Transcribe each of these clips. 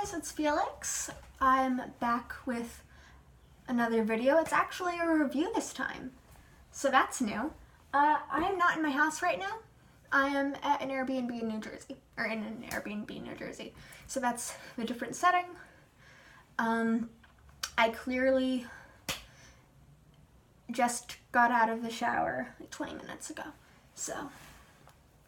guys, it's Felix. I'm back with another video. It's actually a review this time, so that's new. I am not in my house right now. I am at an Airbnb in New Jersey, or in an Airbnb in New Jersey, so that's a different setting. I clearly just got out of the shower like 20 minutes ago, so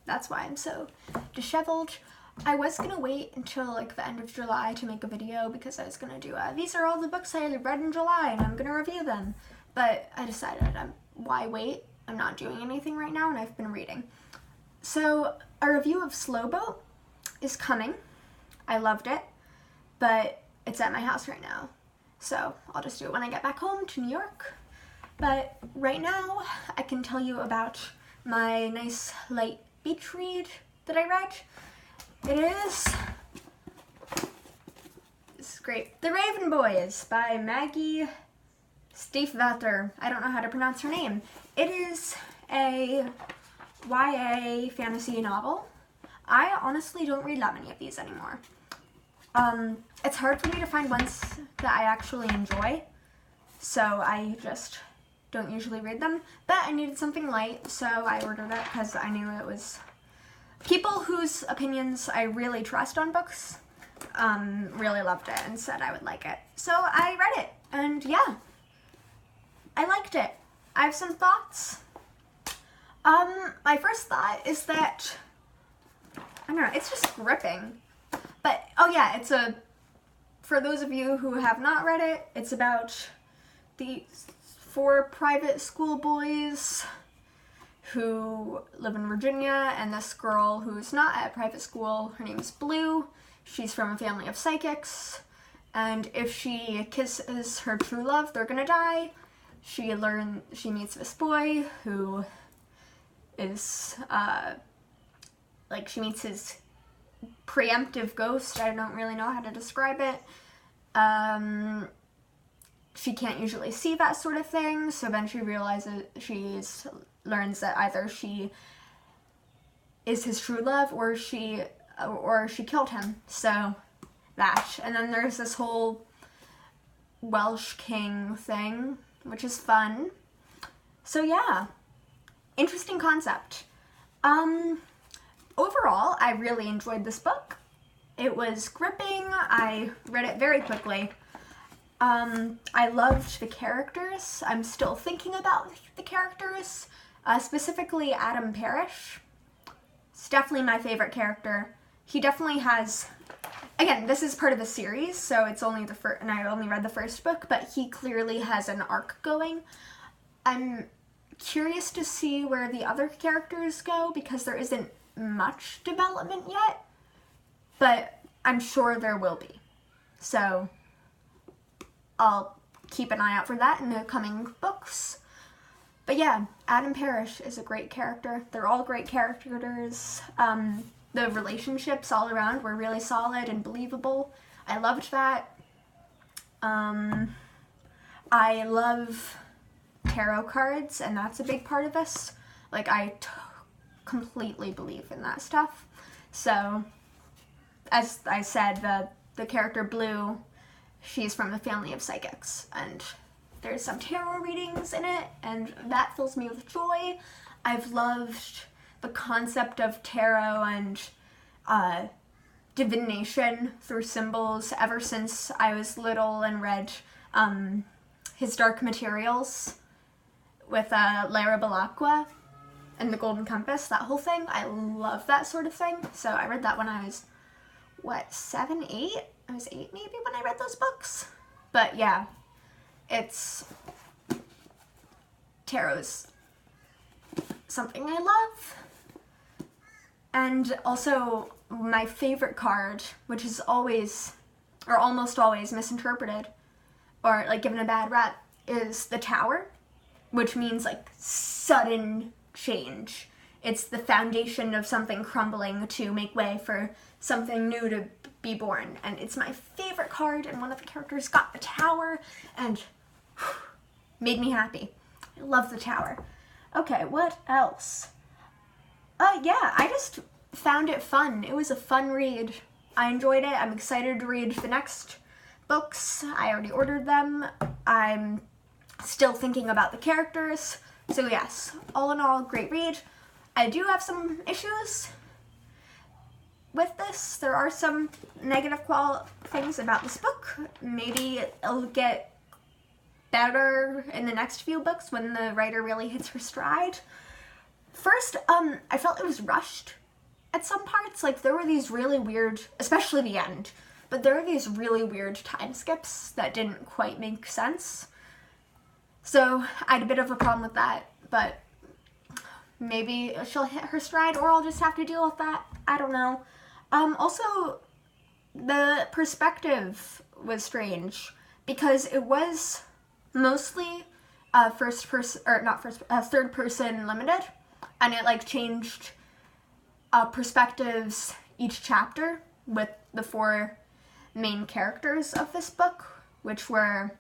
that's why I'm so disheveled. I was gonna wait until like the end of July to make a video because I was gonna do these are all the books I read in July and I'm gonna review them, but I decided why wait? I'm not doing anything right now and I've been reading. So a review of Slow Boat is coming. I loved it, but it's at my house right now, so I'll just do it when I get back home to New York. But right now I can tell you about my nice light beach read that I read. This is great. The Raven Boys by Maggie Stiefvater. I don't know how to pronounce her name. It is a YA fantasy novel. I honestly don't read that many of these anymore. It's hard for me to find ones that I actually enjoy, so I just don't usually read them. But I needed something light, so I ordered it because I knew it was people whose opinions I really trust on books really loved it and said I would like it. So I read it, and yeah, I liked it. I have some thoughts. My first thought is that, I don't know, it's just gripping. But, oh yeah, for those of you who have not read it, it's about the 4 private school boys who live in Virginia, and this girl who's not at private school, her name's Blue. She's from a family of psychics, and if she kisses her true love, they're gonna die. She meets this boy who is, she meets his preemptive ghost. I don't really know how to describe it. She can't usually see that sort of thing, so then she learns that either she is his true love or she killed him. So that. And then there's this whole Welsh king thing, which is fun. So yeah, interesting concept. Overall, I really enjoyed this book. It was gripping. I read it very quickly. I loved the characters. I'm still thinking about the characters, specifically Adam Parrish. It's definitely my favorite character. He definitely has, again, this is part of the series, so it's only the first, and I only read the first book, but he clearly has an arc going. I'm curious to see where the other characters go because there isn't much development yet, but I'm sure there will be. So I'll keep an eye out for that in the coming books. But yeah, Adam Parrish is a great character. They're all great characters. The relationships all around were really solid and believable. I loved that. I love tarot cards, and that's a big part of this. Like, I completely believe in that stuff. So, as I said, the character Blue, she's from a family of psychics, and there's some tarot readings in it, and that fills me with joy. I've loved the concept of tarot and divination through symbols ever since I was little and read his Dark Materials with Lara Belacqua and the Golden Compass, that whole thing. I love that sort of thing. So I read that when I was, 7, 8? I was 8 maybe when I read those books. But yeah, tarot's something I love. And also my favorite card, which is always, or almost always, misinterpreted or like given a bad rap, is the Tower, which means like sudden change. It's the foundation of something crumbling to make way for something new to be born. And it's my favorite card, and one of the characters got the Tower and made me happy. I love the Tower. Okay, what else? Yeah, I just found it fun. It was a fun read. I enjoyed it. I'm excited to read the next books. I already ordered them. I'm still thinking about the characters. So yes, all in all, great read. I do have some issues with this. There are some negative things about this book. Maybe it'll get better in the next few books when the writer really hits her stride. First, I felt it was rushed at some parts. Like, there were these really weird, especially the end, but there were these really weird time skips that didn't quite make sense. So I had a bit of a problem with that, but maybe she'll hit her stride, or I'll just have to deal with that. I don't know. Also, the perspective was strange because it was mostly third person limited, and it like changed perspectives each chapter with the 4 main characters of this book, which were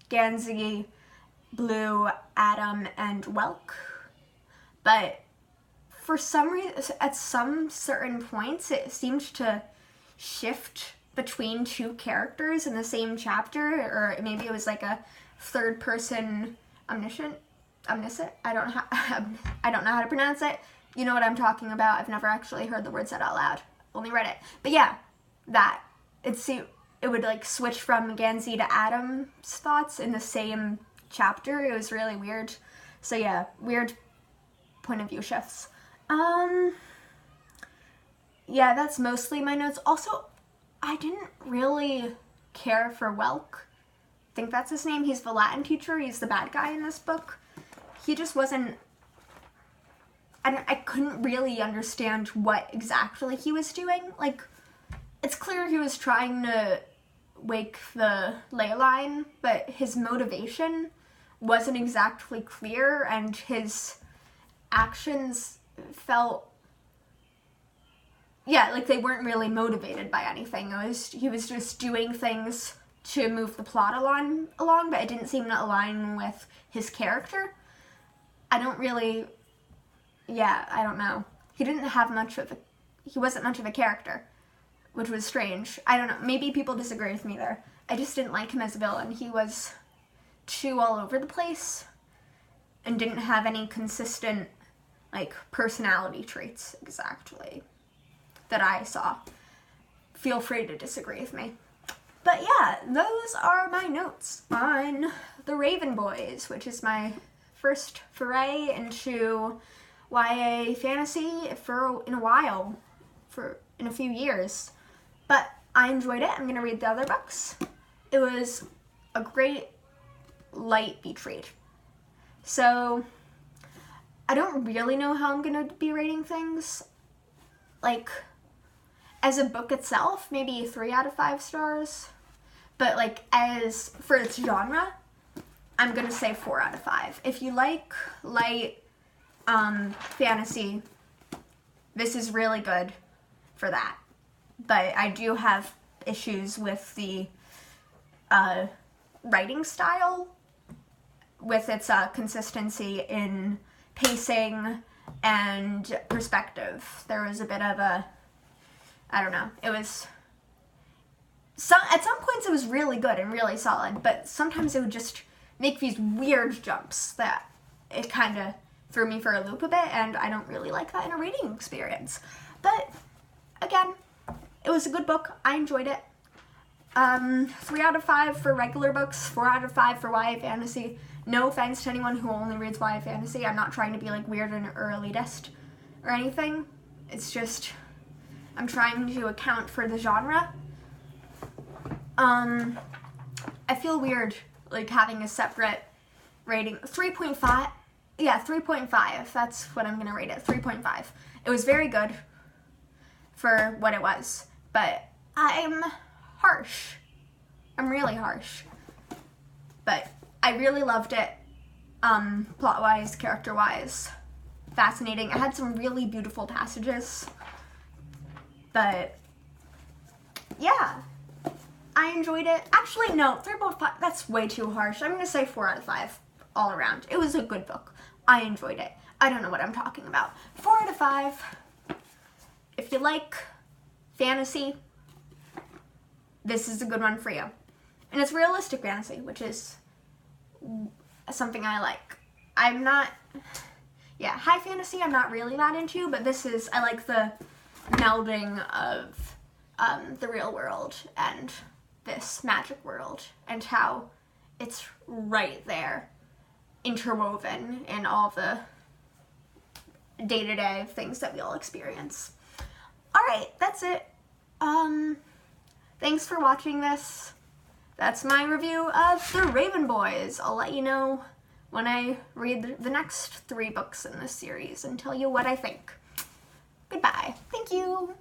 Gansey, Blue, Adam, and Welk. But for some reason, at some certain points, it seemed to shift between 2 characters in the same chapter, or maybe it was like a third person omniscient. I don't know how to pronounce it. You know what I'm talking about. I've never actually heard the word said out loud. Only read it. But yeah, that it would like switch from Gansey to Adam's thoughts in the same chapter. It was really weird. So yeah, weird point of view shifts. Yeah, that's mostly my notes. Also, I didn't really care for Welk. I think that's his name. He's the Latin teacher. He's the bad guy in this book. He just wasn't... I couldn't really understand what exactly he was doing. Like, it's clear he was trying to wake the ley line, but his motivation wasn't exactly clear, and his actions felt... yeah, like they weren't really motivated by anything. He was just doing things to move the plot along, but it didn't seem to align with his character. I don't know. He wasn't much of a character, which was strange. I don't know, maybe people disagree with me there. I just didn't like him as a villain. He was too all over the place and didn't have any consistent, like, personality traits exactly that I saw. Feel free to disagree with me. But yeah, those are my notes on The Raven Boys, which is my first foray into YA fantasy in a few years. But I enjoyed it. I'm going to read the other books. It was a great light beach read. So I don't really know how I'm going to be rating things. Like, as a book itself, maybe 3 out of 5 stars. But like, as for its genre, I'm going to say 4 out of 5. If you like light fantasy, this is really good for that. But I do have issues with the writing style, with its consistency in pacing and perspective. There was a bit of a, I don't know, it was, at some points it was really good and really solid, but sometimes it would just make these weird jumps that it kind of threw me for a loop a bit, and I don't really like that in a reading experience. But again, it was a good book. I enjoyed it. 3 out of 5 for regular books, 4 out of 5 for YA fantasy. No offense to anyone who only reads YA fantasy. I'm not trying to be like weird or elitist or anything. It's just, I'm trying to account for the genre. I feel weird like having a separate rating. 3.5. Yeah, 3.5. That's what I'm gonna rate it. 3.5. It was very good for what it was, but I'm harsh. I'm really harsh. But I really loved it. Plot-wise, character-wise, fascinating. I had some really beautiful passages, but yeah, I enjoyed it. Actually, no, 3.5. That's way too harsh. I'm gonna say 4 out of 5 all around. It was a good book. I enjoyed it. I don't know what I'm talking about. 4 out of 5. If you like fantasy, this is a good one for you. And it's realistic fantasy, which is something I like. High fantasy I'm not really that into, but I like the melding of the real world and this magic world, and how it's right there, interwoven in all the day-to-day things that we all experience. Alright, that's it. Thanks for watching this. That's my review of The Raven Boys. I'll let you know when I read the next 3 books in this series and tell you what I think. Goodbye. Thank you.